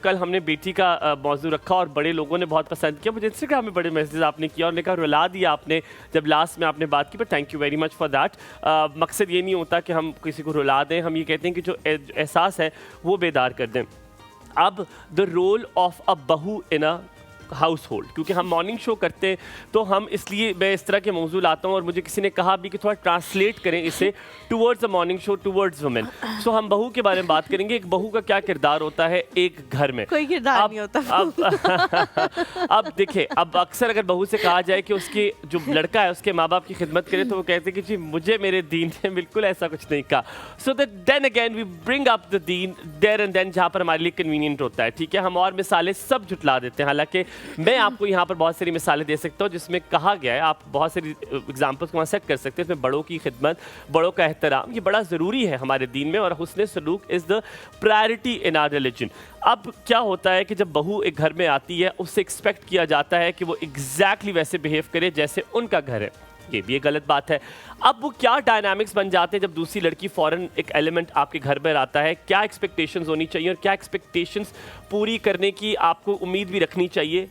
कल हमने बेटी का मौजू रखा और बड़े लोगों ने बहुत पसंद किया। मुझे इंस्टाग्राम में बड़े मैसेज आपने किया और ने कहा रुला दिया आपने जब लास्ट में आपने बात की, पर thank you very much for that. मकसद ये नहीं होता कि हम किसी को रुला दें, हम ये कहते हैं कि जो एहसास है वो बेदार कर दें। अब द रोल ऑफ अ बहू इन अ हाउस होल्ड, क्योंकि हम मॉर्निंग शो करते हैं तो हम इसलिए मैं इस तरह के मौजूद लाता हूँ और मुझे किसी ने कहा भी कि थोड़ा ट्रांसलेट करें इसे towards the morning show towards women. So हम बहू के बारे में बात करेंगे, एक बहू का क्या किरदार होता है एक घर में। कोई किरदार नहीं होता। अब देखिए, अब अक्सर अगर बहू से कहा जाए कि उसके जो लड़का है उसके माँ बाप की खिदमत करे तो वो कहते हैं कि जी मुझे मेरे दीन ने बिल्कुल ऐसा कुछ नहीं कहा। So that then again we bring up the दीन देयर एंड देन, जहाँ पर हमारे लिए कन्वीनियंट होता है। ठीक है, हम और मिसालें सब जुटला देते हैं। हालांकि मैं आपको यहाँ पर बहुत सारी मिसालें दे सकता हूँ जिसमें कहा गया है, आप बहुत सारी एग्जाम्पल्स को वहाँ सेट कर सकते हैं। इसमें बड़ों की खिदमत, बड़ों का एहतराम, ये बड़ा ज़रूरी है हमारे दीन में, और हुस्न सलूक is the priority in our religion. अब क्या होता है कि जब बहू एक घर में आती है उससे एक्सपेक्ट किया जाता है कि वो एग्जैक्टली वैसे बिहेव करे जैसे उनका घर है। ये भी एक गलत बात है। अब वो क्या डायनामिक्स बन जाते हैं जब दूसरी लड़की फॉरेन एक एलिमेंट आपके घर में आता है, क्या एक्सपेक्टेशंस होनी चाहिए और क्या एक्सपेक्टेशंस पूरी करने की आपको उम्मीद भी रखनी चाहिए।